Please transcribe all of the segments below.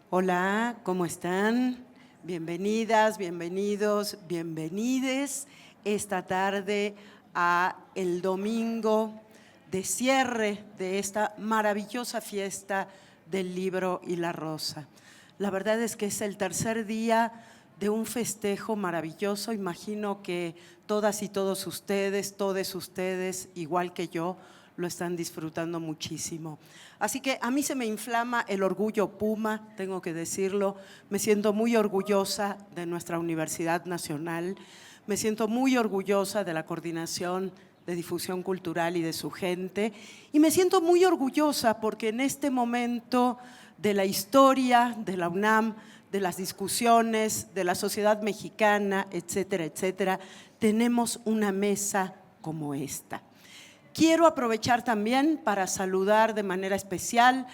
Hola, ¿cómo están? Bienvenidas, bienvenidos, bienvenides esta tarde a el domingo de cierre de esta maravillosa fiesta del libro y la rosa. La verdad es que es el tercer día de un festejo maravilloso. Imagino que todas y todos ustedes, igual que yo, lo están disfrutando muchísimo. Así que a mí se me inflama el orgullo Puma, tengo que decirlo. Me siento muy orgullosa de nuestra Universidad Nacional, me siento muy orgullosa de la Coordinación de Difusión Cultural y de su gente, y me siento muy orgullosa porque en este momento de la historia de la UNAM, de las discusiones, de la sociedad mexicana, etcétera, etcétera, tenemos una mesa como esta. Quiero aprovechar también para saludar de manera especial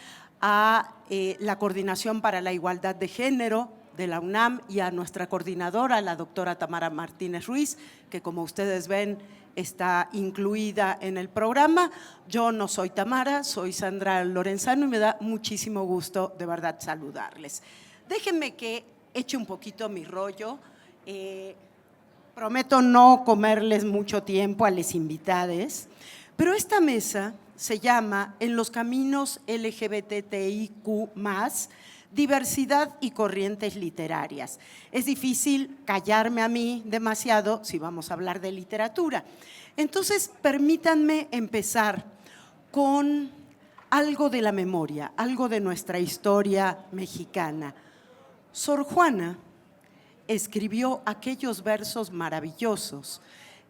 a la Coordinación para la Igualdad de Género de la UNAM y a nuestra coordinadora, la doctora Tamara Martínez Ruiz, que como ustedes ven está incluida en el programa. Yo no soy Tamara, soy Sandra Lorenzano y me da muchísimo gusto de verdad saludarles. Déjenme que eche un poquito mi rollo. Prometo no comerles mucho tiempo a les invitades. Pero esta mesa se llama En los caminos LGBTIQ+, diversidad y corrientes literarias. Es difícil callarme a mí demasiado si vamos a hablar de literatura. Entonces, permítanme empezar con algo de la memoria, algo de nuestra historia mexicana. Sor Juana escribió aquellos versos maravillosos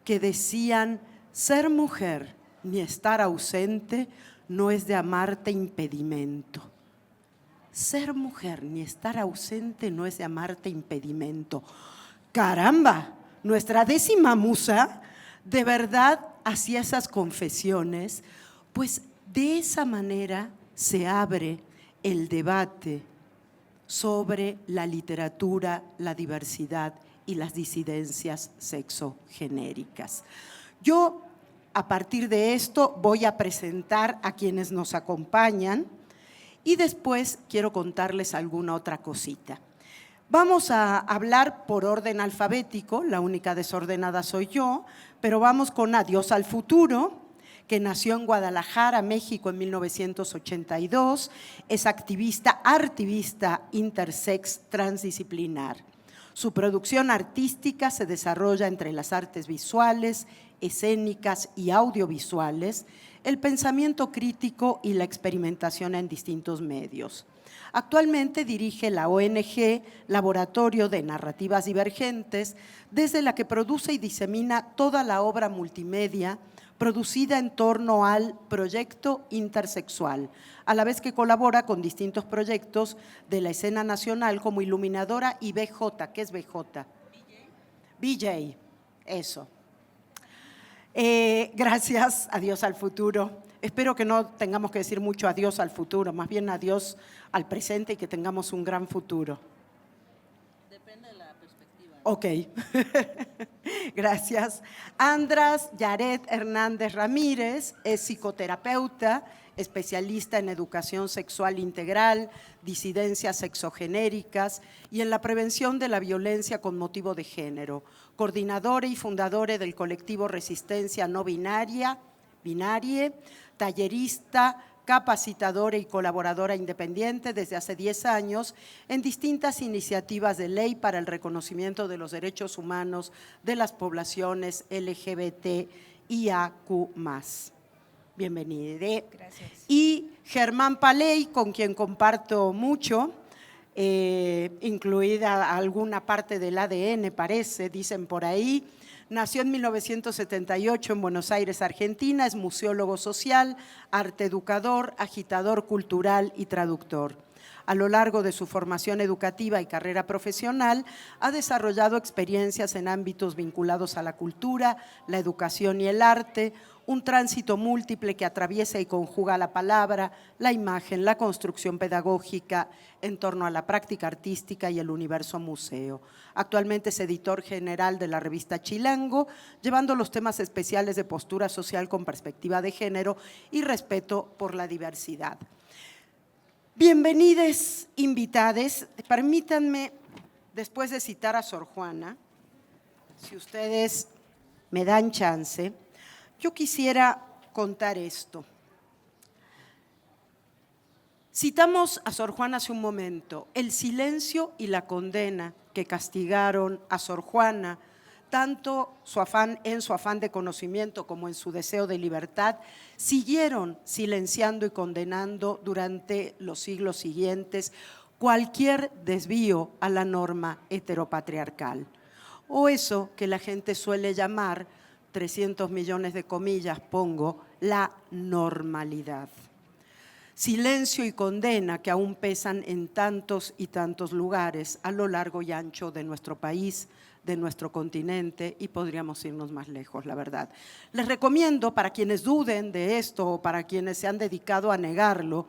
que decían: ser mujer ni estar ausente no es de amarte impedimento. Ser mujer ni estar ausente no es de amarte impedimento. ¡Caramba! Nuestra décima musa de verdad hacía esas confesiones, pues de esa manera se abre el debate sobre la literatura, la diversidad y las disidencias sexogenéricas. Yo, a partir de esto, voy a presentar a quienes nos acompañan y después quiero contarles alguna otra cosita. Vamos a hablar por orden alfabético, la única desordenada soy yo, pero vamos con Adiós al futuro, que nació en Guadalajara, México, en 1982, es artivista intersex transdisciplinar. Su producción artística se desarrolla entre las artes visuales, escénicas y audiovisuales, el pensamiento crítico y la experimentación en distintos medios. Actualmente dirige la ONG Laboratorio de Narrativas Divergentes, desde la que produce y disemina toda la obra multimedia producida en torno al proyecto intersexual, a la vez que colabora con distintos proyectos de la escena nacional como iluminadora y BJ. ¿Qué es BJ? BJ, eso. Gracias, adiós al futuro. Espero que no tengamos que decir mucho adiós al futuro, más bien adiós al presente y que tengamos un gran futuro. Depende de la perspectiva. Ok, gracias. András Yaret Hernández Ramírez es psicoterapeuta, especialista en educación sexual integral, disidencias sexogenéricas y en la prevención de la violencia con motivo de género, coordinadora y fundadora del colectivo Resistencia No Binaria, tallerista, capacitadora y colaboradora independiente desde hace 10 años en distintas iniciativas de ley para el reconocimiento de los derechos humanos de las poblaciones LGBTIAQ+. Bienvenida. Gracias. Y Germán Paley, con quien comparto mucho, incluida alguna parte del ADN, parece, dicen por ahí. Nació en 1978 en Buenos Aires, Argentina, es museólogo social, arte educador, agitador cultural y traductor. A lo largo de su formación educativa y carrera profesional, ha desarrollado experiencias en ámbitos vinculados a la cultura, la educación y el arte, un tránsito múltiple que atraviesa y conjuga la palabra, la imagen, la construcción pedagógica en torno a la práctica artística y el universo museo. Actualmente es editor general de la revista Chilango, llevando los temas especiales de postura social con perspectiva de género y respeto por la diversidad. Bienvenides, invitades. Permítanme, después de citar a Sor Juana, si ustedes me dan chance, yo quisiera contar esto. Citamos a Sor Juana hace un momento, el silencio y la condena que castigaron a Sor Juana, tanto en su afán de conocimiento como en su deseo de libertad, siguieron silenciando y condenando durante los siglos siguientes cualquier desvío a la norma heteropatriarcal, o eso que la gente suele llamar, 300 millones de comillas pongo, la normalidad. Silencio y condena que aún pesan en tantos y tantos lugares a lo largo y ancho de nuestro país, de nuestro continente, y podríamos irnos más lejos, la verdad. Les recomiendo, para quienes duden de esto o para quienes se han dedicado a negarlo,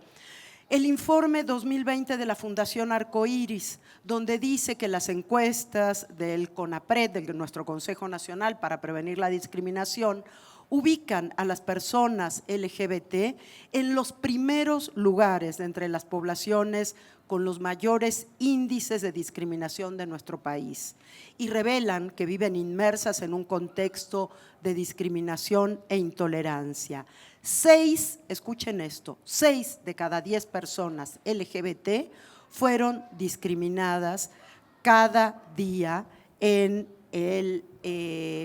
el informe 2020 de la Fundación Arcoíris, donde dice que las encuestas del CONAPRED, de nuestro Consejo Nacional para Prevenir la Discriminación, ubican a las personas LGBT en los primeros lugares de entre las poblaciones con los mayores índices de discriminación de nuestro país y revelan que viven inmersas en un contexto de discriminación e intolerancia. 6, escuchen esto, 6 de cada 10 personas LGBT fueron discriminadas cada día en el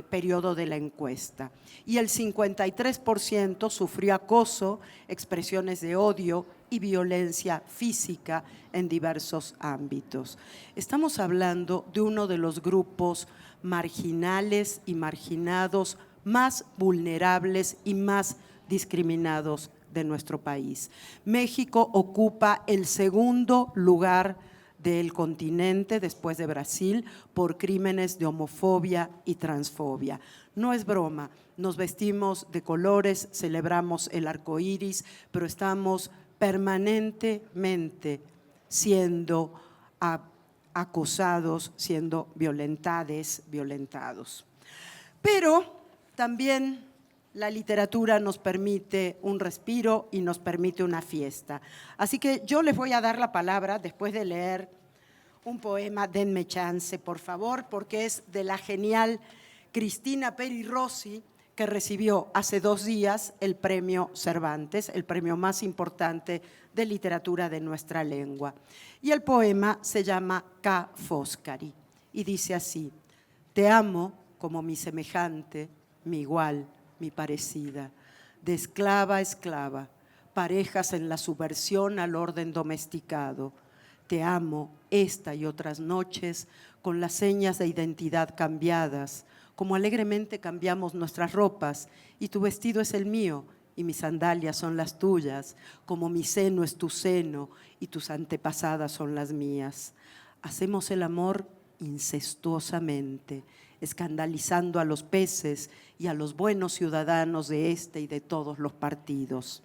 periodo de la encuesta y el 53% sufrió acoso, expresiones de odio y violencia física en diversos ámbitos. Estamos hablando de uno de los grupos marginales y marginados más vulnerables y más discriminados de nuestro país. México ocupa el segundo lugar del continente, después de Brasil, por crímenes de homofobia y transfobia. No es broma, nos vestimos de colores, celebramos el arco iris, pero estamos permanentemente siendo acosados, siendo violentados. Pero también la literatura nos permite un respiro y nos permite una fiesta. Así que yo les voy a dar la palabra después de leer un poema, denme chance, por favor, porque es de la genial Cristina Peri Rossi, que recibió hace 2 días el premio Cervantes, el premio más importante de literatura de nuestra lengua. Y el poema se llama Ca Foscari y dice así: te amo como mi semejante, mi igual, mi parecida, de esclava a esclava, parejas en la subversión al orden domesticado. Te amo esta y otras noches con las señas de identidad cambiadas, como alegremente cambiamos nuestras ropas, y tu vestido es el mío y mis sandalias son las tuyas, como mi seno es tu seno y tus antepasadas son las mías. Hacemos el amor incestuosamente, escandalizando a los peces y a los buenos ciudadanos de este y de todos los partidos.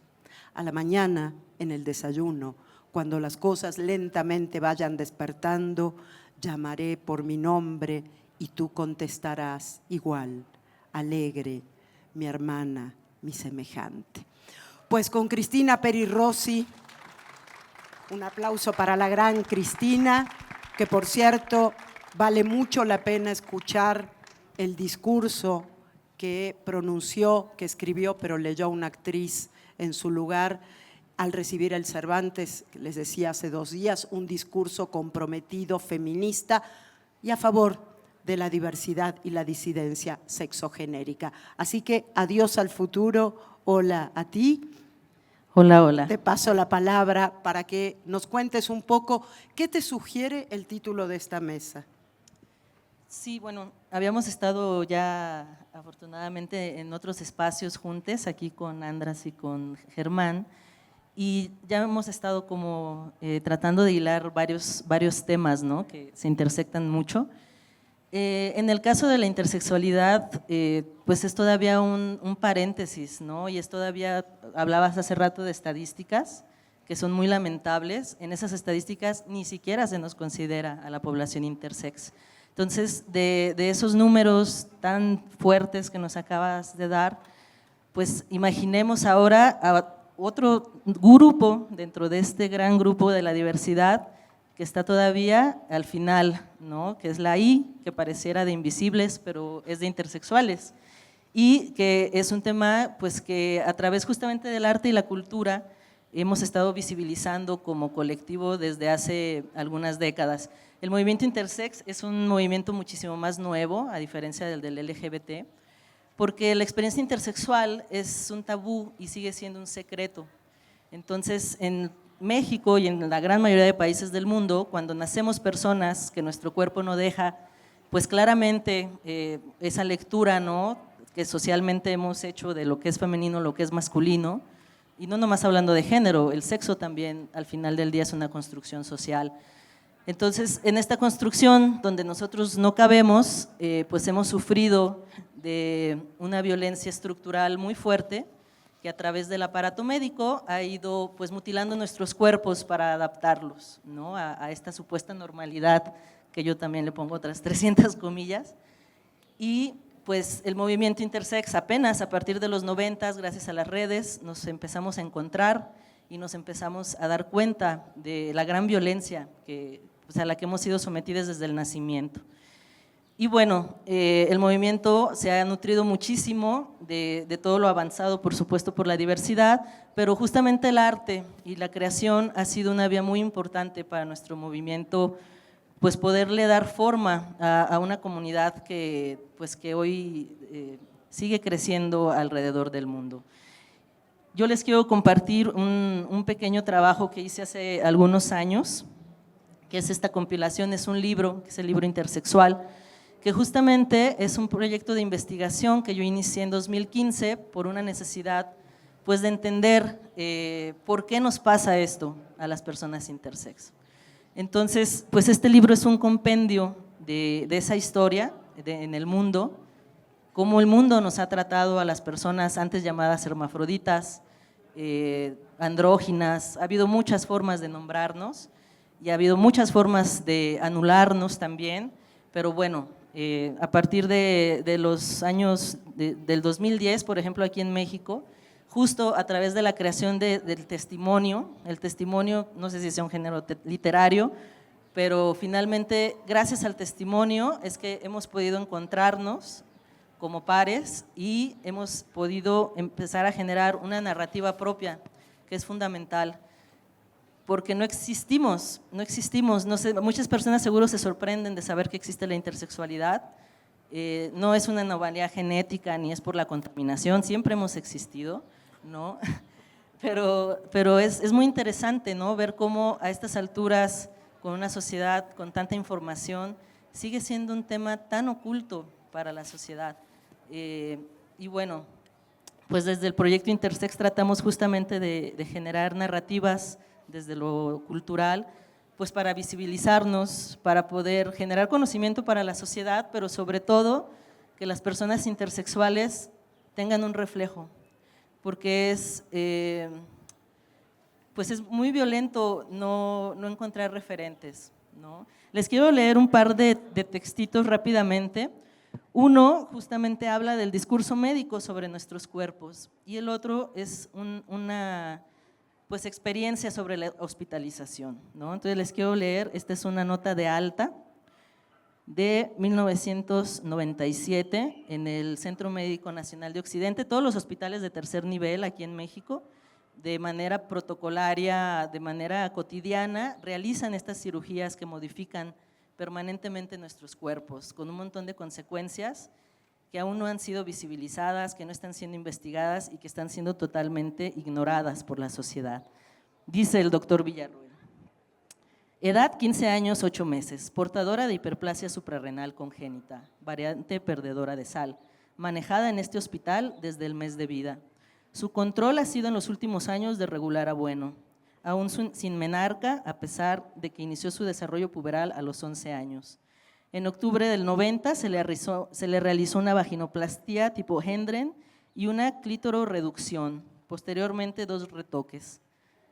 A la mañana, en el desayuno, cuando las cosas lentamente vayan despertando, llamaré por mi nombre y tú contestarás igual, alegre, mi hermana, mi semejante. Pues con Cristina Peri Rossi, un aplauso para la gran Cristina, que por cierto vale mucho la pena escuchar el discurso que pronunció, que escribió, pero leyó una actriz en su lugar al recibir el Cervantes, les decía hace 2 días, un discurso comprometido, feminista y a favor de la diversidad y la disidencia sexogenérica. Así que adiós al futuro, hola a ti. Hola, hola. Te paso la palabra para que nos cuentes un poco qué te sugiere el título de esta mesa. Sí, bueno, habíamos estado ya afortunadamente en otros espacios juntos, aquí con Andras y con Germán, y ya hemos estado como tratando de hilar varios temas, ¿no?, que se intersectan mucho. En el caso de la intersexualidad, pues es todavía un paréntesis, ¿no? Y es todavía, hablabas hace rato de estadísticas que son muy lamentables. En esas estadísticas ni siquiera se nos considera a la población intersex. Entonces, de esos números tan fuertes que nos acabas de dar, pues imaginemos ahora a otro grupo dentro de este gran grupo de la diversidad que está todavía al final, ¿no?, que es la I, que pareciera de invisibles, pero es de intersexuales, y que es un tema pues que a través justamente del arte y la cultura hemos estado visibilizando como colectivo desde hace algunas décadas. El movimiento intersex es un movimiento muchísimo más nuevo, a diferencia del LGBT, porque la experiencia intersexual es un tabú y sigue siendo un secreto. Entonces, en México y en la gran mayoría de países del mundo, cuando nacemos personas que nuestro cuerpo no deja, pues claramente esa lectura, ¿no?, que socialmente hemos hecho de lo que es femenino, lo que es masculino, y no nomás hablando de género, el sexo también al final del día es una construcción social. Entonces, en esta construcción donde nosotros no cabemos, pues hemos sufrido de una violencia estructural muy fuerte, que a través del aparato médico ha ido pues mutilando nuestros cuerpos para adaptarlos, ¿no?, a esta supuesta normalidad, que yo también le pongo otras 300 comillas, y pues el movimiento intersex apenas a partir de los 90, gracias a las redes, nos empezamos a encontrar y nos empezamos a dar cuenta de la gran violencia pues, a la que hemos sido sometidas desde el nacimiento. Y bueno, el movimiento se ha nutrido muchísimo de todo lo avanzado, por supuesto, por la diversidad, pero justamente el arte y la creación ha sido una vía muy importante para nuestro movimiento, pues poderle dar forma a una comunidad que hoy sigue creciendo alrededor del mundo. Yo les quiero compartir un pequeño trabajo que hice hace algunos años, que es esta compilación, es un libro, que es el libro Intersexual, que justamente es un proyecto de investigación que yo inicié en 2015 por una necesidad pues de entender por qué nos pasa esto a las personas intersex. Entonces, pues este libro es un compendio de esa historia en el mundo, cómo el mundo nos ha tratado a las personas antes llamadas hermafroditas, andróginas. Ha habido muchas formas de nombrarnos y ha habido muchas formas de anularnos también, pero bueno, a partir de los años del 2010, por ejemplo, aquí en México, justo a través de la creación del testimonio, el testimonio, no sé si sea un género literario, pero finalmente, gracias al testimonio, es que hemos podido encontrarnos como pares y hemos podido empezar a generar una narrativa propia, que es fundamental, porque no existimos, no sé, muchas personas seguro se sorprenden de saber que existe la intersexualidad, no es una anomalía genética ni es por la contaminación, siempre hemos existido, ¿no? Pero es muy interesante, ¿no?, ver cómo a estas alturas, con una sociedad con tanta información, sigue siendo un tema tan oculto para la sociedad. Y bueno, pues desde el proyecto Intersex tratamos justamente de generar narrativas desde lo cultural, pues para visibilizarnos, para poder generar conocimiento para la sociedad, pero sobre todo que las personas intersexuales tengan un reflejo, porque pues es muy violento no encontrar referentes, ¿no? Les quiero leer un par de textitos rápidamente. Uno justamente habla del discurso médico sobre nuestros cuerpos y el otro es una pues experiencia sobre la hospitalización, ¿no? Entonces les quiero leer, esta es una nota de Alta de 1997 en el Centro Médico Nacional de Occidente. Todos los hospitales de tercer nivel aquí en México, de manera protocolaria, de manera cotidiana, realizan estas cirugías que modifican permanentemente nuestros cuerpos, con un montón de consecuencias que aún no han sido visibilizadas, que no están siendo investigadas y que están siendo totalmente ignoradas por la sociedad. Dice el doctor Villarruel: edad 15 años 8 meses, portadora de hiperplasia suprarrenal congénita, variante perdedora de sal, manejada en este hospital desde el mes de vida. Su control ha sido en los últimos años de regular a bueno, aún sin menarca, a pesar de que inició su desarrollo puberal a los 11 años. En octubre del 90 se le realizó una vaginoplastia tipo Hendren y una clítororeducción, posteriormente 2 retoques.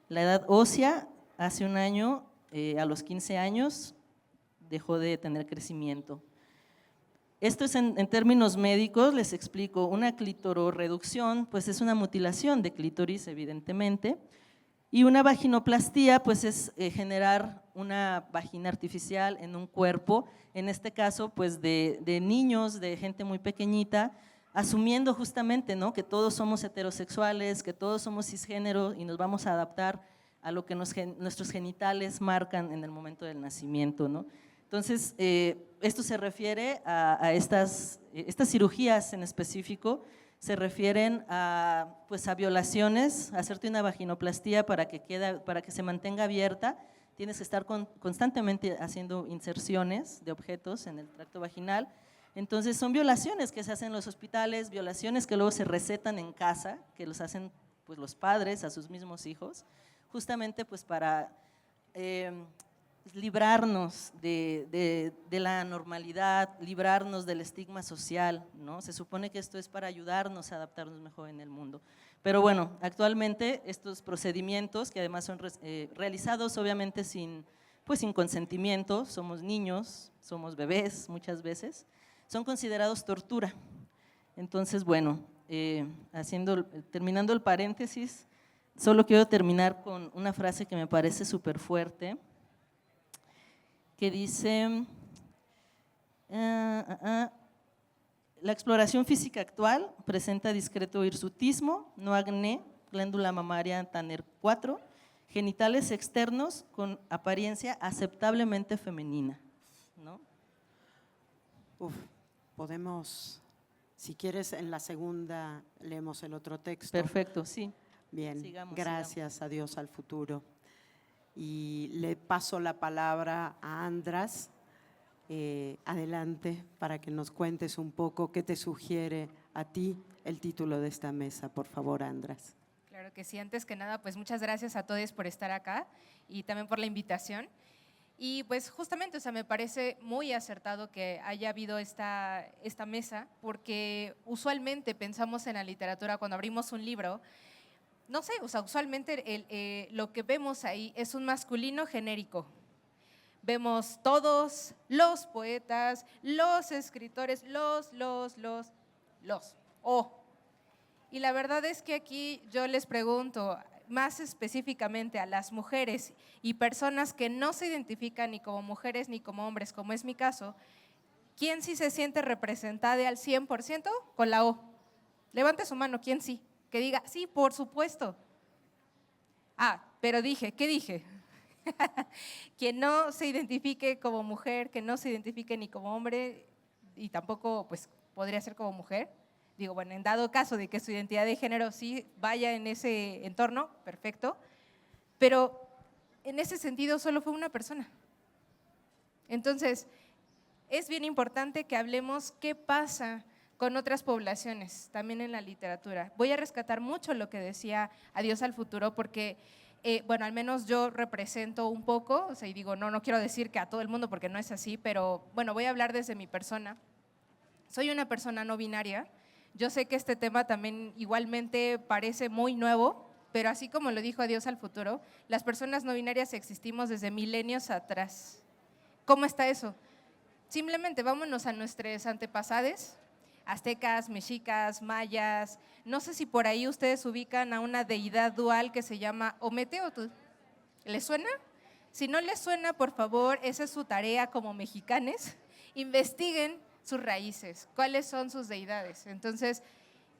La edad ósea, hace un año, a los 15 años, dejó de tener crecimiento. Esto es en términos médicos, les explico, una clítororeducción pues es una mutilación de clítoris evidentemente, y una vaginoplastía pues es generar una vagina artificial en un cuerpo, en este caso pues de niños, de gente muy pequeñita, asumiendo justamente, ¿no?, que todos somos heterosexuales, que todos somos cisgénero y nos vamos a adaptar a lo que nuestros genitales marcan en el momento del nacimiento, ¿no? Entonces, esto se refiere a estas cirugías en específico, se refieren pues a violaciones, a hacerte una vaginoplastía para que se mantenga abierta, tienes que estar constantemente haciendo inserciones de objetos en el tracto vaginal. Entonces son violaciones que se hacen en los hospitales, violaciones que luego se recetan en casa, que los hacen pues los padres a sus mismos hijos, justamente pues para librarnos de la normalidad, librarnos del estigma social, ¿no? Se supone que esto es para ayudarnos a adaptarnos mejor en el mundo. Pero bueno, actualmente estos procedimientos, que además son realizados obviamente sin consentimiento, somos niños, somos bebés muchas veces, son considerados tortura. Entonces, bueno, terminando el paréntesis, solo quiero terminar con una frase que me parece súper fuerte, que dice, la exploración física actual presenta discreto hirsutismo, no acné, glándula mamaria Tanner 4, genitales externos con apariencia aceptablemente femenina, ¿no? Podemos, si quieres, en la segunda leemos el otro texto. Perfecto, sí. Bien, sigamos. Adiós al futuro. Y le paso la palabra a Andras. Adelante, para que nos cuentes un poco qué te sugiere a ti el título de esta mesa. Por favor, Andras. Claro que sí. Antes que nada, pues muchas gracias a todos por estar acá y también por la invitación. Y pues justamente, o sea, me parece muy acertado que haya habido esta mesa, porque usualmente pensamos en la literatura cuando abrimos un libro, no sé, o sea, usualmente lo que vemos ahí es un masculino genérico. Vemos todos los poetas, los escritores, Y la verdad es que aquí yo les pregunto, más específicamente a las mujeres y personas que no se identifican ni como mujeres ni como hombres, como es mi caso, ¿quién sí se siente representada al 100% con la O? Levante su mano, ¿quién sí? Que diga, sí, por supuesto. Pero ¿qué dije? Quien no se identifique como mujer, que no se identifique ni como hombre y tampoco pues podría ser como mujer. Digo, bueno, en dado caso de que su identidad de género sí vaya en ese entorno, perfecto, pero en ese sentido solo fue una persona. Entonces, es bien importante que hablemos qué pasa con otras poblaciones, también en la literatura. Voy a rescatar mucho lo que decía Adiós al futuro, porque, bueno, al menos yo represento un poco, o sea, y digo, no quiero decir que a todo el mundo porque no es así, pero bueno, voy a hablar desde mi persona. Soy una persona no binaria. Yo sé que este tema también igualmente parece muy nuevo, pero así como lo dijo Adiós al futuro, las personas no binarias existimos desde milenios atrás. ¿Cómo está eso? Simplemente vámonos a nuestros antepasados, aztecas, mexicas, mayas. No sé si por ahí ustedes ubican a una deidad dual que se llama Ometeotl. ¿Les suena? Si no les suena, por favor, esa es su tarea como mexicanes. Investiguen sus raíces, cuáles son sus deidades. Entonces,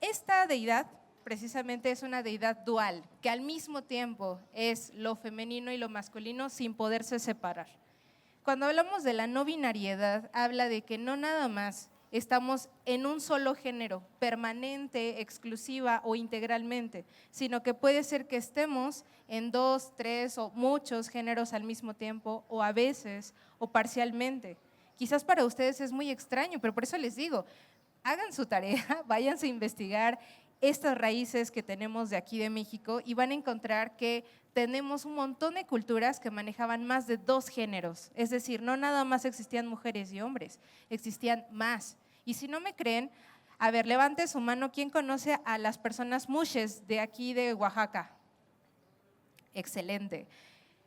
esta deidad precisamente es una deidad dual, que al mismo tiempo es lo femenino y lo masculino sin poderse separar. Cuando hablamos de la no binariedad, habla de que no nada más estamos en un solo género, permanente, exclusiva o integralmente, sino que puede ser que estemos en 2, 3 o muchos géneros al mismo tiempo, o a veces, o parcialmente. Quizás para ustedes es muy extraño, pero por eso les digo, hagan su tarea, váyanse a investigar estas raíces que tenemos de aquí de México y van a encontrar que tenemos un montón de culturas que manejaban más de 2 géneros. Es decir, no nada más existían mujeres y hombres, existían más. Y si no me creen, a ver, levante su mano, ¿quién conoce a las personas mushes de aquí de Oaxaca? Excelente.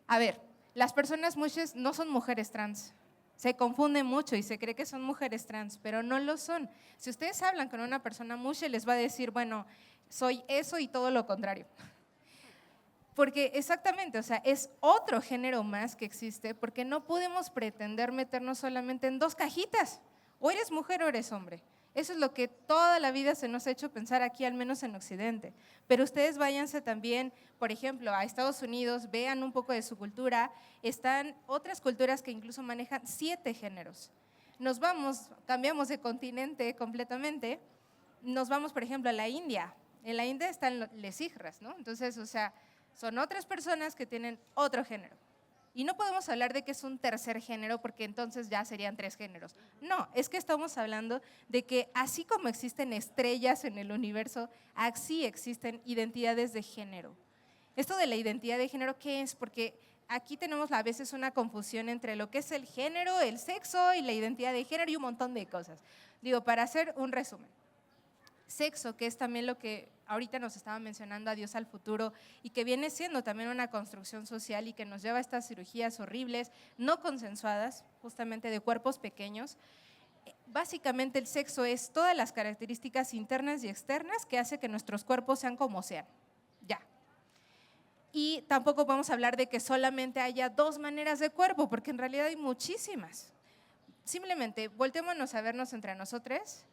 A ver, las personas mushes no son mujeres trans. Se confunde mucho y se cree que son mujeres trans, pero no lo son. Si ustedes hablan con una persona mushe, les va a decir, bueno, soy eso y todo lo contrario. Porque exactamente, o sea, es otro género más que existe, porque no podemos pretender meternos solamente en 2 cajitas. O eres mujer o eres hombre. Eso es lo que toda la vida se nos ha hecho pensar aquí, al menos en Occidente. Pero ustedes váyanse también, por ejemplo, a Estados Unidos, vean un poco de su cultura. Están otras culturas que incluso manejan 7 géneros. Nos vamos, cambiamos de continente completamente, nos vamos, por ejemplo, a la India. En la India están les hijras, ¿no? Entonces, o sea, son otras personas que tienen otro género. Y no podemos hablar de que es un tercer género porque entonces ya serían 3 géneros. No, es que estamos hablando de que así como existen estrellas en el universo, así existen identidades de género. Esto de la identidad de género, ¿qué es? Porque aquí tenemos a veces una confusión entre lo que es el género, el sexo y la identidad de género y un montón de cosas. Digo, para hacer un resumen. Sexo, que es también lo que ahorita nos estaba mencionando, Adiós al futuro, y que viene siendo también una construcción social y que nos lleva a estas cirugías horribles, no consensuadas, justamente de cuerpos pequeños. Básicamente el sexo es todas las características internas y externas que hace que nuestros cuerpos sean como sean, ya. Y tampoco vamos a hablar de que solamente haya 2 maneras de cuerpo, porque en realidad hay muchísimas. Simplemente volteémonos a vernos entre nosotros.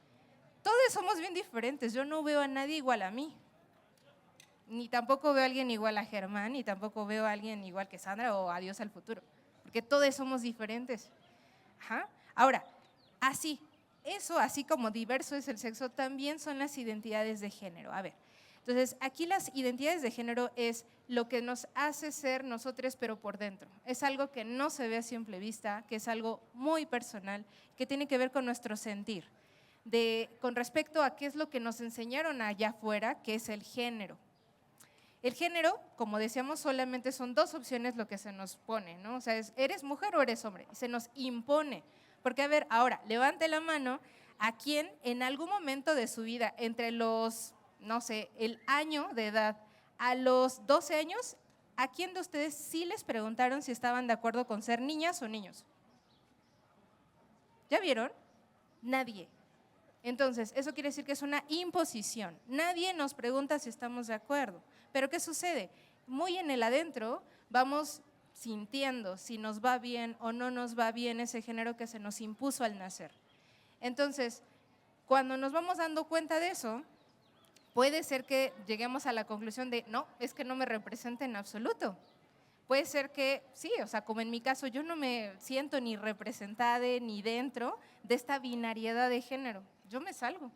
Todos somos bien diferentes, yo no veo a nadie igual a mí, ni tampoco veo a alguien igual a Germán, ni tampoco veo a alguien igual que Sandra o Adiós al futuro, porque todos somos diferentes. Ajá. Ahora, así como diverso es el sexo, también son las identidades de género. A ver, entonces aquí las identidades de género es lo que nos hace ser nosotros, pero por dentro. Es algo que no se ve a simple vista, que es algo muy personal, que tiene que ver con nuestro sentir. Con respecto a qué es lo que nos enseñaron allá afuera, que es el género. El género, como decíamos, solamente son 2 opciones lo que se nos pone, ¿no? O sea, ¿eres mujer o eres hombre? Se nos impone. Porque, a ver, ahora, levante la mano a quien en algún momento de su vida, entre los, no sé, el año de edad a los 12 años, ¿a quién de ustedes sí les preguntaron si estaban de acuerdo con ser niñas o niños? ¿Ya vieron? Nadie. Entonces, eso quiere decir que es una imposición. Nadie nos pregunta si estamos de acuerdo. Pero ¿qué sucede? Muy en el adentro vamos sintiendo si nos va bien o no nos va bien ese género que se nos impuso al nacer. Entonces, cuando nos vamos dando cuenta de eso, puede ser que lleguemos a la conclusión de, no, es que no me representa en absoluto. Puede ser que sí, o sea, como en mi caso, yo no me siento ni representada ni dentro de esta binariedad de género. Yo me salgo.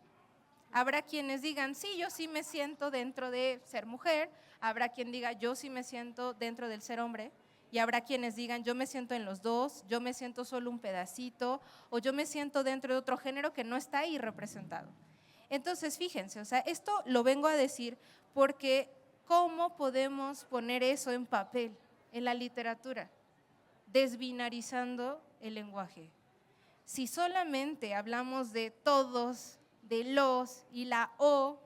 Habrá quienes digan, sí, yo sí me siento dentro de ser mujer, habrá quien diga, yo sí me siento dentro del ser hombre, y habrá quienes digan, yo me siento en los 2, yo me siento solo un pedacito, o yo me siento dentro de otro género que no está ahí representado. Entonces, fíjense, o sea, esto lo vengo a decir porque ¿cómo podemos poner eso en papel, en la literatura? Desbinarizando el lenguaje. Si solamente hablamos de todos, de los y la o,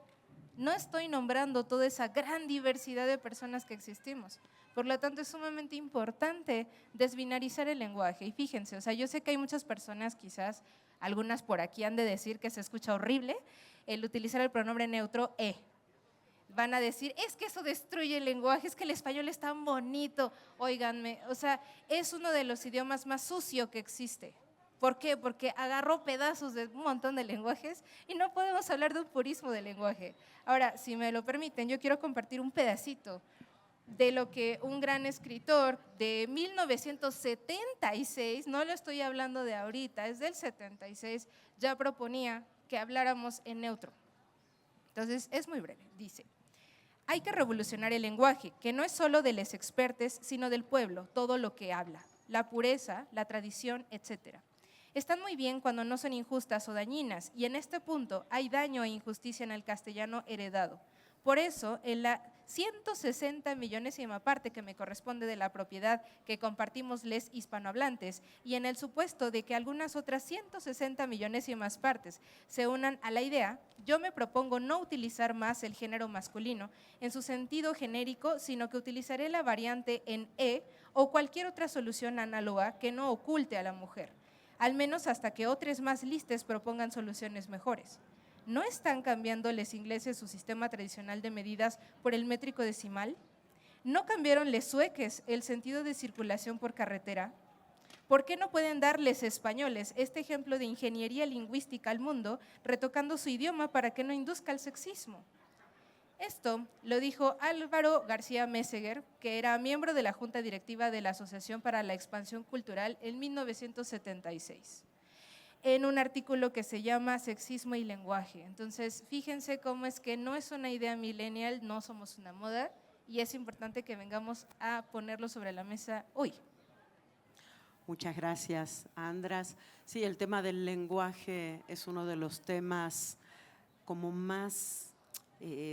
no estoy nombrando toda esa gran diversidad de personas que existimos. Por lo tanto, es sumamente importante desbinarizar el lenguaje. Y fíjense, o sea, yo sé que hay muchas personas, quizás algunas por aquí han de decir que se escucha horrible el utilizar el pronombre neutro e. Van a decir, es que eso destruye el lenguaje, es que el español es tan bonito. Óiganme, o sea, es uno de los idiomas más sucios que existe. ¿Por qué? Porque agarró pedazos de un montón de lenguajes y no podemos hablar de un purismo del lenguaje. Ahora, si me lo permiten, yo quiero compartir un pedacito de lo que un gran escritor de 1976, no lo estoy hablando de ahorita, es del 76, ya proponía que habláramos en neutro. Entonces, es muy breve, dice: hay que revolucionar el lenguaje, que no es solo de los expertos, sino del pueblo, todo lo que habla, la pureza, la tradición, etc. Están muy bien cuando no son injustas o dañinas, y en este punto hay daño e injusticia en el castellano heredado. Por eso, en la 160 millonésima parte que me corresponde de la propiedad que compartimos les hispanohablantes, y en el supuesto de que algunas otras 160 millonésimas partes se unan a la idea, yo me propongo no utilizar más el género masculino en su sentido genérico, sino que utilizaré la variante en e o cualquier otra solución análoga que no oculte a la mujer, al menos hasta que otros más listes propongan soluciones mejores. ¿No están cambiando los ingleses su sistema tradicional de medidas por el métrico decimal? ¿No cambiaron los sueques el sentido de circulación por carretera? ¿Por qué no pueden darles españoles este ejemplo de ingeniería lingüística al mundo, retocando su idioma para que no induzca al sexismo? Esto lo dijo Álvaro García Meseguer, que era miembro de la Junta Directiva de la Asociación para la Expansión Cultural en 1976, en un artículo que se llama Sexismo y lenguaje. Entonces, fíjense cómo es que no es una idea millennial, no somos una moda, y es importante que vengamos a ponerlo sobre la mesa hoy. Muchas gracias, Andras. Sí, el tema del lenguaje es uno de los temas como más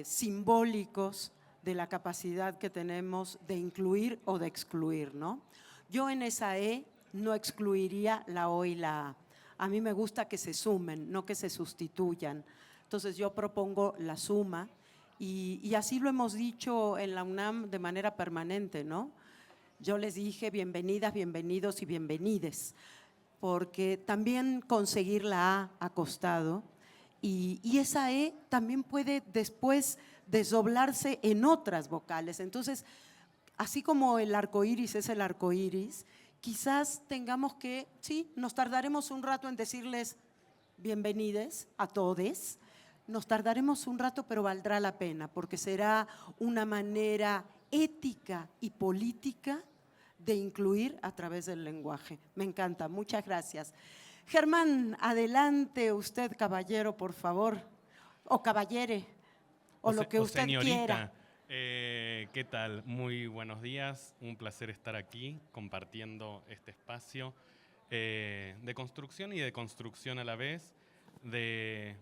simbólicos de la capacidad que tenemos de incluir o de excluir, ¿no? Yo en esa E no excluiría la O y la A. A mí me gusta que se sumen, no que se sustituyan. Entonces yo propongo la suma y así lo hemos dicho en la UNAM de manera permanente, ¿no? Yo les dije bienvenidas, bienvenidos y bienvenides, porque también conseguir la A ha costado y esa E también puede después desdoblarse en otras vocales. Entonces, así como el arco iris es el arco iris, quizás tengamos que, sí, nos tardaremos un rato en decirles bienvenides a todes, nos tardaremos un rato, pero valdrá la pena, porque será una manera ética y política de incluir a través del lenguaje. Me encanta, muchas gracias. Germán, adelante usted, caballero, por favor, o caballere, o lo que usted quiera. ¿Qué tal? Muy buenos días, un placer estar aquí compartiendo este espacio de construcción y de construcción a la vez, de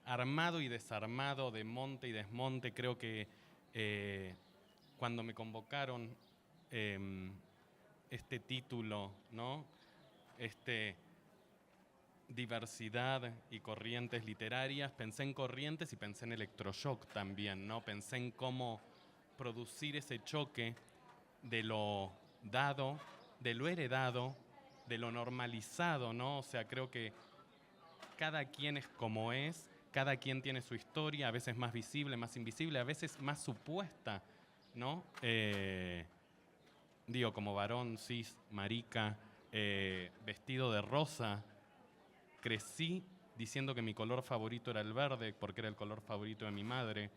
armado y desarmado, de monte y desmonte. Creo que cuando me convocaron este título, ¿no? Diversidad y corrientes literarias, pensé en corrientes y pensé en electroshock también, ¿no? Pensé en cómo producir ese choque de lo dado, de lo heredado, de lo normalizado, ¿no? O sea, creo que cada quien es como es, cada quien tiene su historia, a veces más visible, más invisible, a veces más supuesta, ¿no? Digo, como varón, cis, marica, vestido de rosa. Crecí diciendo que mi color favorito era el verde porque era el color favorito de mi madre,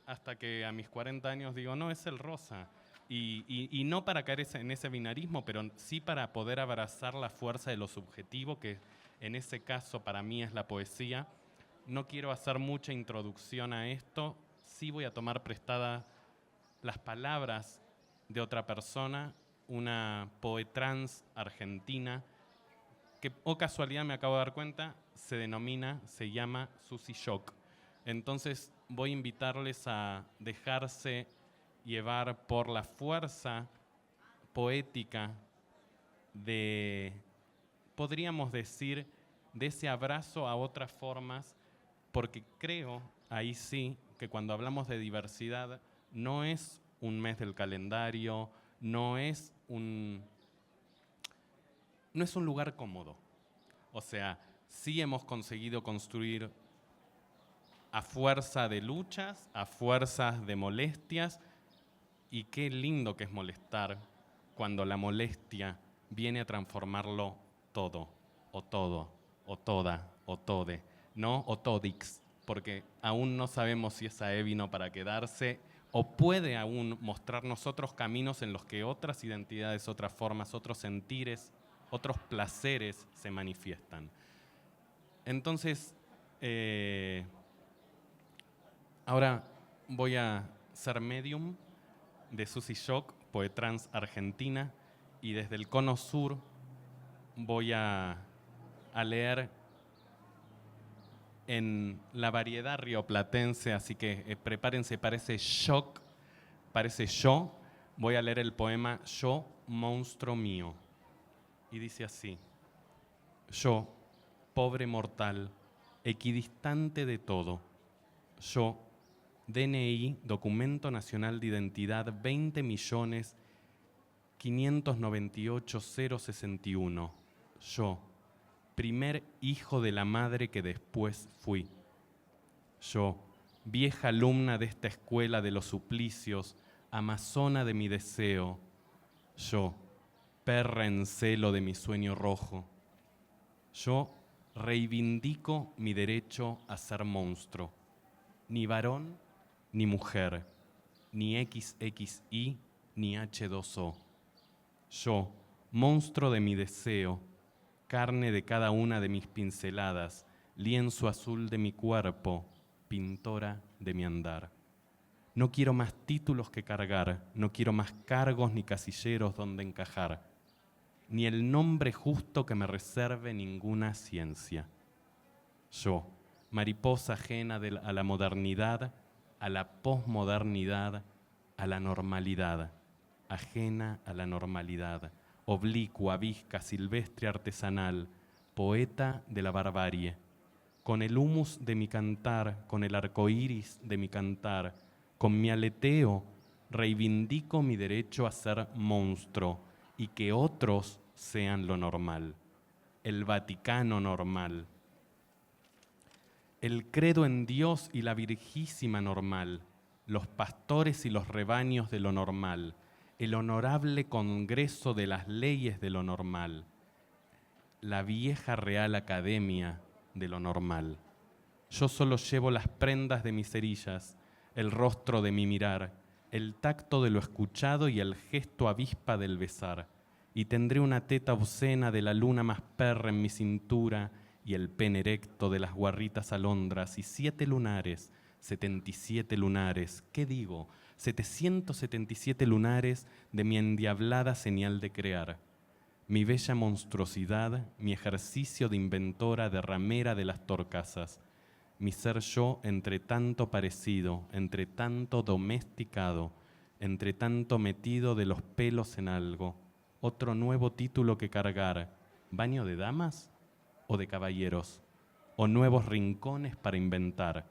hasta que a mis 40 años digo, no, es el rosa. Y no para caer en ese binarismo, pero sí para poder abrazar la fuerza de lo subjetivo, que en ese caso para mí es la poesía. No quiero hacer mucha introducción a esto, sí voy a tomar prestada las palabras de otra persona, una poetrans argentina, que, oh casualidad me acabo de dar cuenta, se llama Susie Shock. Entonces voy a invitarles a dejarse llevar por la fuerza poética de, podríamos decir, de ese abrazo a otras formas, porque creo, ahí sí, que cuando hablamos de diversidad no es un mes del calendario, no es un lugar cómodo. O sea, sí hemos conseguido construir a fuerza de luchas, a fuerzas de molestias, y qué lindo que es molestar cuando la molestia viene a transformarlo todo, o toda, o tode, ¿no? O todix, porque aún no sabemos si esa E vino para quedarse o puede aún mostrarnos otros caminos en los que otras identidades, otras formas, otros sentires, otros placeres se manifiestan. Entonces, ahora voy a ser medium de Susie Shock, poetrans argentina, y desde el cono sur voy a leer en la variedad rioplatense, así que prepárense, parece shock, parece yo. Voy a leer el poema Yo, monstruo mío. Y dice así: yo, pobre mortal, equidistante de todo. Yo, DNI, Documento Nacional de Identidad 20.598.061. Yo, primer hijo de la madre que después fui. Yo, vieja alumna de esta escuela de los suplicios, amazona de mi deseo. Yo, perra en celo de mi sueño rojo. Yo reivindico mi derecho a ser monstruo. Ni varón, ni mujer, ni XXI, ni H2O. Yo, monstruo de mi deseo, carne de cada una de mis pinceladas, lienzo azul de mi cuerpo, pintora de mi andar. No quiero más títulos que cargar, no quiero más cargos ni casilleros donde encajar, ni el nombre justo que me reserve ninguna ciencia. Yo, mariposa ajena a la modernidad, a la posmodernidad, a la normalidad, ajena a la normalidad, oblicua, visca, silvestre, artesanal, poeta de la barbarie, con el humus de mi cantar, con el arco iris de mi cantar, con mi aleteo, reivindico mi derecho a ser monstruo y que otros sean lo normal, el Vaticano normal, el credo en Dios y la Virgísima normal, los pastores y los rebaños de lo normal, el honorable Congreso de las leyes de lo normal, la vieja Real Academia de lo normal. Yo solo llevo las prendas de mis cerillas, el rostro de mi mirar, el tacto de lo escuchado y el gesto avispa del besar, y tendré una teta obscena de la luna más perra en mi cintura y el pene erecto de las guarritas alondras y 7 lunares, 77 lunares, ¿qué digo? 777 lunares de mi endiablada señal de crear. Mi bella monstruosidad, mi ejercicio de inventora de ramera de las torcasas, mi ser yo entre tanto parecido, entre tanto domesticado, entre tanto metido de los pelos en algo, otro nuevo título que cargar, ¿baño de damas o de caballeros? ¿O nuevos rincones para inventar?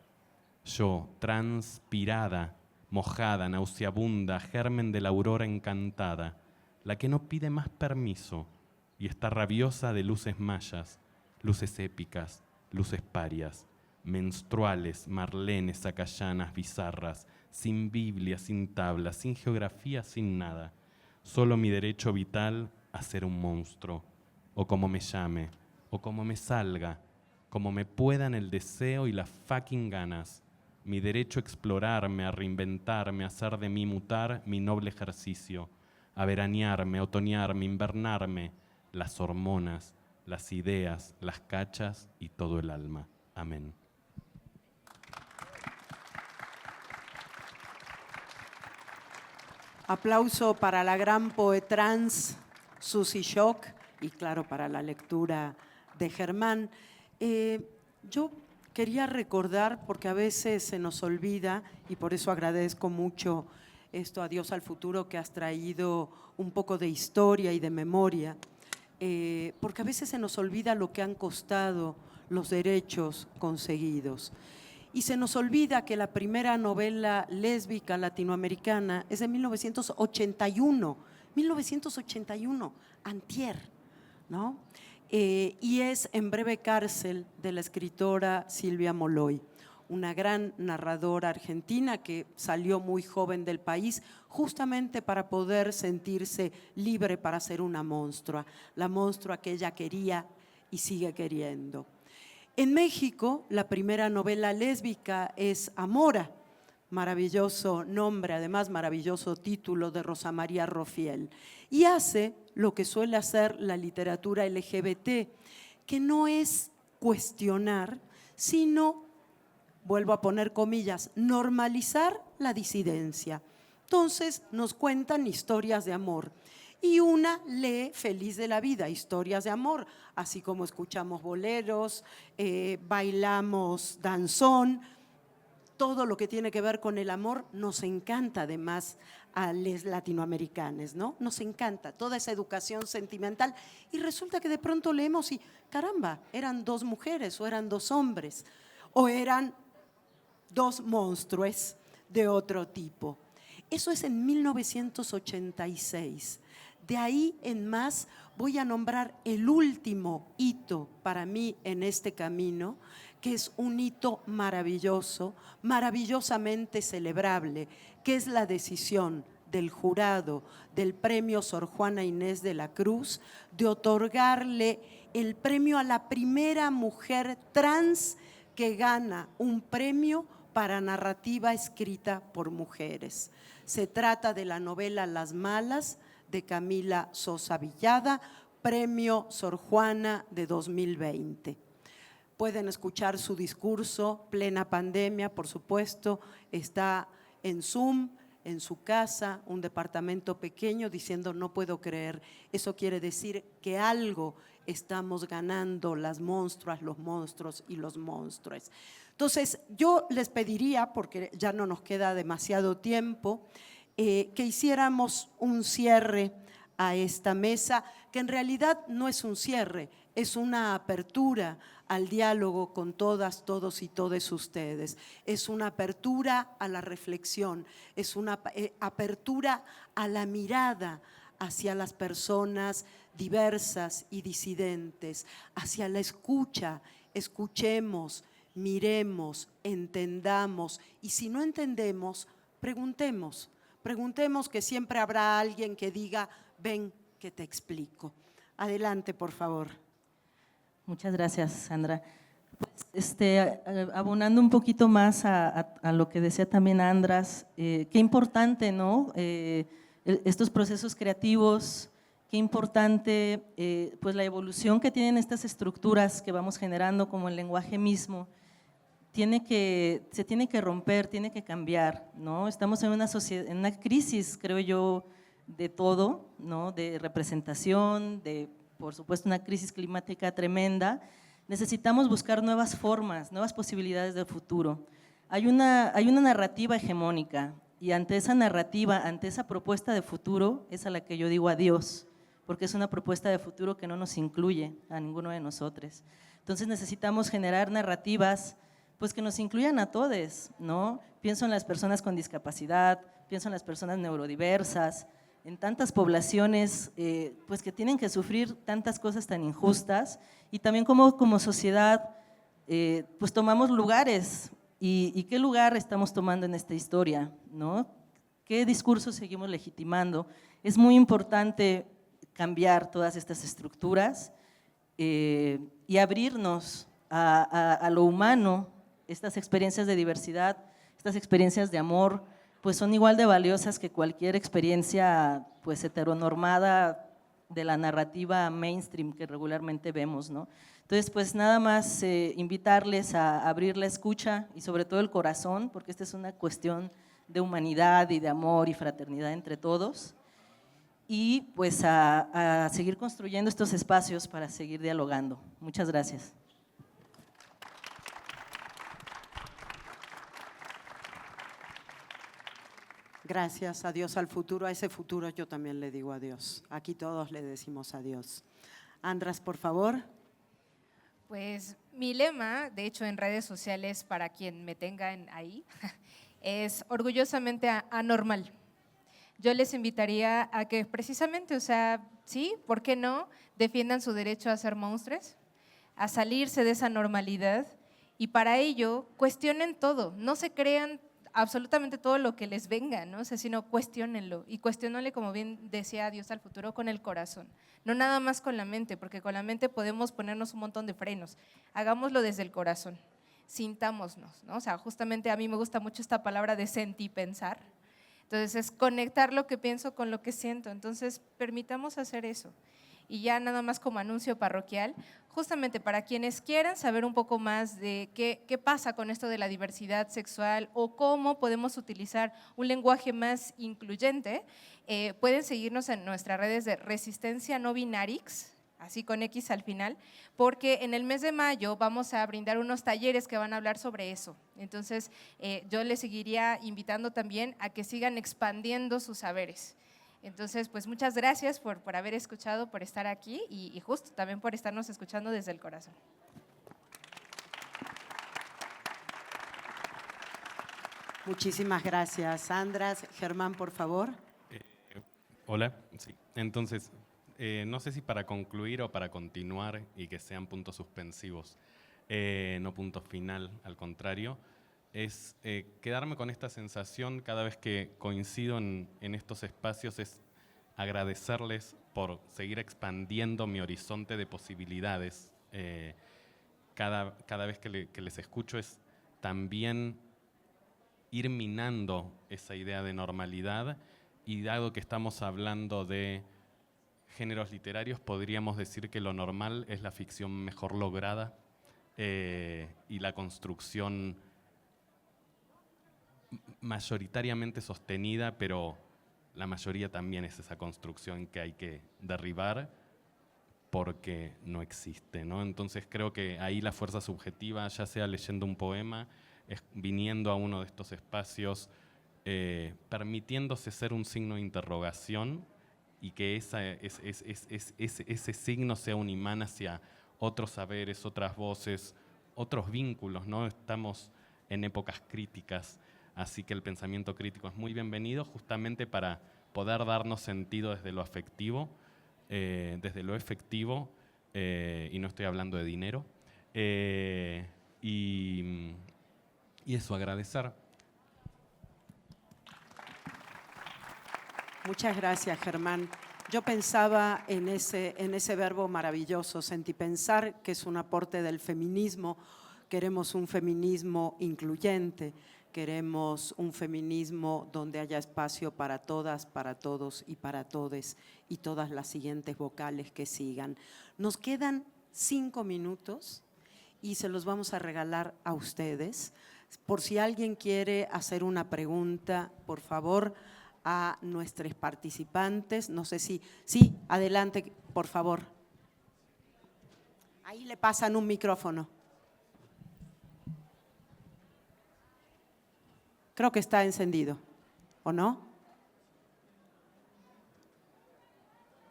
Yo, transpirada, mojada, nauseabunda, germen de la aurora encantada, la que no pide más permiso y está rabiosa de luces mayas, luces épicas, luces parias, menstruales, marlenes, sacayanas, bizarras, sin Biblia, sin tabla, sin geografía, sin nada. Solo mi derecho vital a ser un monstruo, o como me llame, o como me salga, como me puedan el deseo y las fucking ganas. Mi derecho a explorarme, a reinventarme, a hacer de mí mutar mi noble ejercicio, a veranearme, otoñarme, invernarme, las hormonas, las ideas, las cachas y todo el alma. Amén. Aplauso para la gran poetrans Susi Shock y claro, para la lectura de Germán. Yo quería recordar, porque a veces se nos olvida, y por eso agradezco mucho esto Adiós al Futuro, que has traído un poco de historia y de memoria, porque a veces se nos olvida lo que han costado los derechos conseguidos. Y se nos olvida que la primera novela lésbica latinoamericana es de 1981, antier, ¿no? Y es En breve cárcel, de la escritora Silvia Molloy, una gran narradora argentina que salió muy joven del país justamente para poder sentirse libre para ser una monstrua, la monstrua que ella quería y sigue queriendo. En México, la primera novela lésbica es Amora, maravilloso nombre, además maravilloso título de Rosa María Rofiel, y hace lo que suele hacer la literatura LGBT, que no es cuestionar, sino, vuelvo a poner comillas, normalizar la disidencia. Entonces nos cuentan historias de amor y una lee feliz de la vida, historias de amor, así como escuchamos boleros, bailamos danzón. Todo lo que tiene que ver con el amor nos encanta además a los latinoamericanos, ¿no? Nos encanta toda esa educación sentimental y resulta que de pronto leemos y caramba, eran dos mujeres o eran dos hombres o eran dos monstruos de otro tipo. Eso es en 1986. De ahí en más voy a nombrar el último hito para mí en este camino, que es un hito maravilloso, maravillosamente celebrable, que es la decisión del jurado del premio Sor Juana Inés de la Cruz de otorgarle el premio a la primera mujer trans que gana un premio para narrativa escrita por mujeres. Se trata de la novela Las Malas de Camila Sosa Villada, premio Sor Juana de 2020. Pueden escuchar su discurso, plena pandemia, por supuesto, está en Zoom, en su casa, un departamento pequeño, diciendo no puedo creer. Eso quiere decir que algo estamos ganando las monstruas, los monstruos y los monstruos. Entonces, yo les pediría, porque ya no nos queda demasiado tiempo, que hiciéramos un cierre a esta mesa, que en realidad no es un cierre, es una apertura al diálogo con todas, todos y todes ustedes. Es una apertura a la reflexión, es una apertura a la mirada hacia las personas diversas y disidentes, hacia la escucha. Escuchemos, miremos, entendamos y si no entendemos, preguntemos. Preguntemos, que siempre habrá alguien que diga, ven que te explico. Adelante, por favor. Muchas gracias, Sandra. Pues, abonando un poquito más a lo que decía también Andras, qué importante, ¿no? Estos procesos creativos, qué importante pues la evolución que tienen estas estructuras que vamos generando, como el lenguaje mismo, se tiene que romper, tiene que cambiar, ¿no? Estamos en una sociedad, en una crisis, creo yo, de todo, ¿no? De representación, de, por supuesto, una crisis climática tremenda. Necesitamos buscar nuevas formas, nuevas posibilidades de futuro. Hay una narrativa hegemónica y ante esa narrativa, ante esa propuesta de futuro, es a la que yo digo adiós, porque es una propuesta de futuro que no nos incluye a ninguno de nosotros. Entonces necesitamos generar narrativas pues que nos incluyan a todos, ¿no? Pienso en las personas con discapacidad, pienso en las personas neurodiversas, en tantas poblaciones pues que tienen que sufrir tantas cosas tan injustas y también como sociedad pues tomamos lugares y qué lugar estamos tomando en esta historia, ¿no? ¿Qué discursos seguimos legitimando? Es muy importante cambiar todas estas estructuras y abrirnos a lo humano. Estas experiencias de diversidad, estas experiencias de amor, pues son igual de valiosas que cualquier experiencia pues heteronormada de la narrativa mainstream que regularmente vemos, ¿no? Entonces, pues nada más invitarles a abrir la escucha y sobre todo el corazón, porque esta es una cuestión de humanidad y de amor y fraternidad entre todos, y pues a seguir construyendo estos espacios para seguir dialogando. Muchas gracias. Gracias, adiós al futuro. A ese futuro yo también le digo adiós. Aquí todos le decimos adiós. Andras, por favor. Pues mi lema, de hecho en redes sociales, para quien me tengan ahí, es orgullosamente anormal. Yo les invitaría a que precisamente, o sea, sí, ¿por qué no? Defiendan su derecho a ser monstruos, a salirse de esa normalidad y para ello cuestionen todo, no se crean absolutamente todo lo que les venga, ¿no? O sea, sino cuestiónenlo y cuestiónenle, como bien decía Dios al futuro, con el corazón, no nada más con la mente, porque con la mente podemos ponernos un montón de frenos, hagámoslo desde el corazón, sintámonos, ¿no? O sea, justamente a mí me gusta mucho esta palabra de sentipensar, entonces es conectar lo que pienso con lo que siento, entonces permitamos hacer eso Y ya nada más como anuncio parroquial, justamente para quienes quieran saber un poco más de qué pasa con esto de la diversidad sexual o cómo podemos utilizar un lenguaje más incluyente, pueden seguirnos en nuestras redes de Resistencia No Binarix, así con X al final, porque en el mes de mayo vamos a brindar unos talleres que van a hablar sobre eso. Entonces, yo les seguiría invitando también a que sigan expandiendo sus saberes. Entonces, pues muchas gracias por haber escuchado, por estar aquí y justo también por estarnos escuchando desde el corazón. Muchísimas gracias, Sandra. Germán, por favor. Hola, sí. Entonces, no sé si para concluir o para continuar y que sean puntos suspensivos, no punto final, al contrario, es quedarme con esta sensación cada vez que coincido en estos espacios, es agradecerles por seguir expandiendo mi horizonte de posibilidades. Cada vez que les escucho es también ir minando esa idea de normalidad, y dado que estamos hablando de géneros literarios, podríamos decir que lo normal es la ficción mejor lograda y la construcción mayoritariamente sostenida, pero la mayoría también es esa construcción que hay que derribar porque no existe, ¿no? Entonces creo que ahí la fuerza subjetiva, ya sea leyendo un poema, viniendo a uno de estos espacios, permitiéndose ser un signo de interrogación y que ese signo sea un imán hacia otros saberes, otras voces, otros vínculos, ¿no? Estamos en épocas críticas, así que el pensamiento crítico es muy bienvenido justamente para poder darnos sentido desde lo afectivo, desde lo efectivo, y no estoy hablando de dinero, y eso, agradecer. Muchas gracias, Germán. Yo pensaba en ese verbo maravilloso, sentipensar, que es un aporte del feminismo. Queremos un feminismo incluyente, queremos un feminismo donde haya espacio para todas, para todos y para todes, y todas las siguientes vocales que sigan. Nos quedan 5 minutos y se los vamos a regalar a ustedes. Por si alguien quiere hacer una pregunta, por favor, a nuestros participantes. No sé si… Sí, adelante, por favor. Ahí le pasan un micrófono. Creo que está encendido, ¿o no?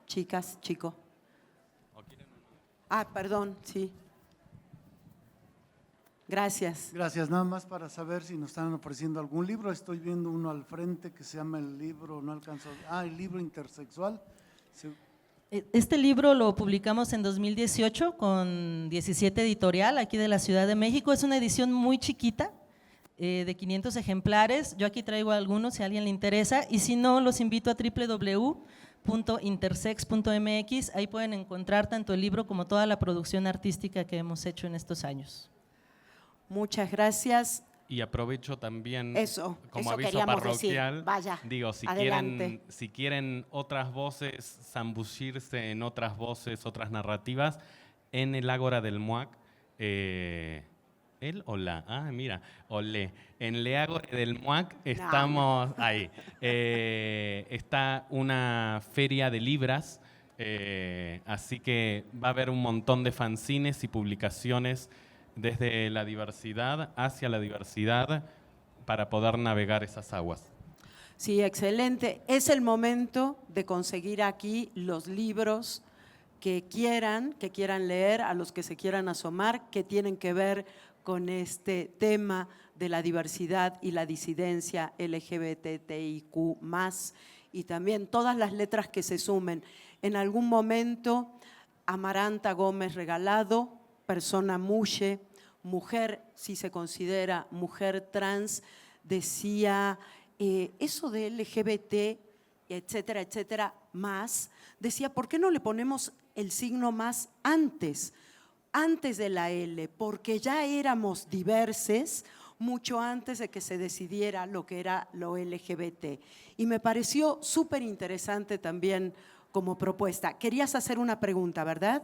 Chicas, chico. Ah, perdón, sí. Gracias. Gracias, nada más para saber si nos están ofreciendo algún libro. Estoy viendo uno al frente que se llama el libro, no alcanzo, el libro intersexual. Este libro lo publicamos en 2018 con 17 Editorial, aquí de la Ciudad de México. Es una edición muy chiquita, de 500 ejemplares. Yo aquí traigo algunos si a alguien le interesa, y si no, los invito a www.intersex.mx. Ahí pueden encontrar tanto el libro como toda la producción artística que hemos hecho en estos años. Muchas gracias. Y aprovecho también como eso aviso queríamos parroquial, decir. Vaya, digo, si quieren otras voces, zambullirse en otras voces, otras narrativas, en el Ágora del MUAC, ¿él o la? Ah, mira, olé. En el Ágora del MUAC estamos ahí. Está una feria de libras, así que va a haber un montón de fanzines y publicaciones desde la diversidad hacia la diversidad para poder navegar esas aguas. Sí, excelente. Es el momento de conseguir aquí los libros que quieran leer, a los que se quieran asomar, que tienen que ver con este tema de la diversidad y la disidencia LGBTIQ+, y también todas las letras que se sumen. En algún momento, Amaranta Gómez Regalado, persona mushe, mujer, si se considera mujer trans, decía eso de LGBT, etcétera, etcétera, más, decía, ¿por qué no le ponemos el signo más antes de la L? Porque ya éramos diverses mucho antes de que se decidiera lo que era lo LGBT. Y me pareció súper interesante también como propuesta. Querías hacer una pregunta, ¿verdad?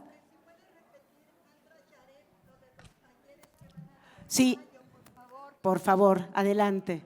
Sí, por favor, adelante.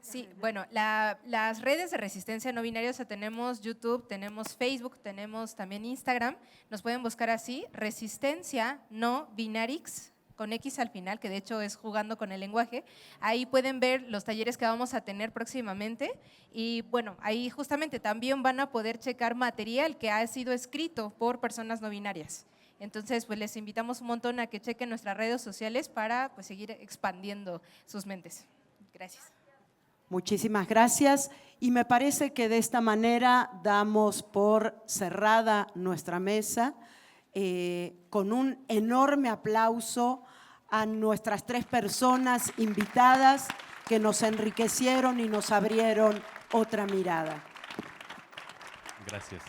Sí, bueno, las redes de resistencia no binaria, o sea, tenemos YouTube, tenemos Facebook, tenemos también Instagram, nos pueden buscar así, Resistencia No Binarix, con X al final, que de hecho es jugando con el lenguaje. Ahí pueden ver los talleres que vamos a tener próximamente y bueno, ahí justamente también van a poder checar material que ha sido escrito por personas no binarias. Entonces, pues les invitamos un montón a que chequen nuestras redes sociales para pues seguir expandiendo sus mentes. Gracias. Muchísimas gracias y me parece que de esta manera damos por cerrada nuestra mesa con un enorme aplauso a nuestras 3 personas invitadas que nos enriquecieron y nos abrieron otra mirada. Gracias.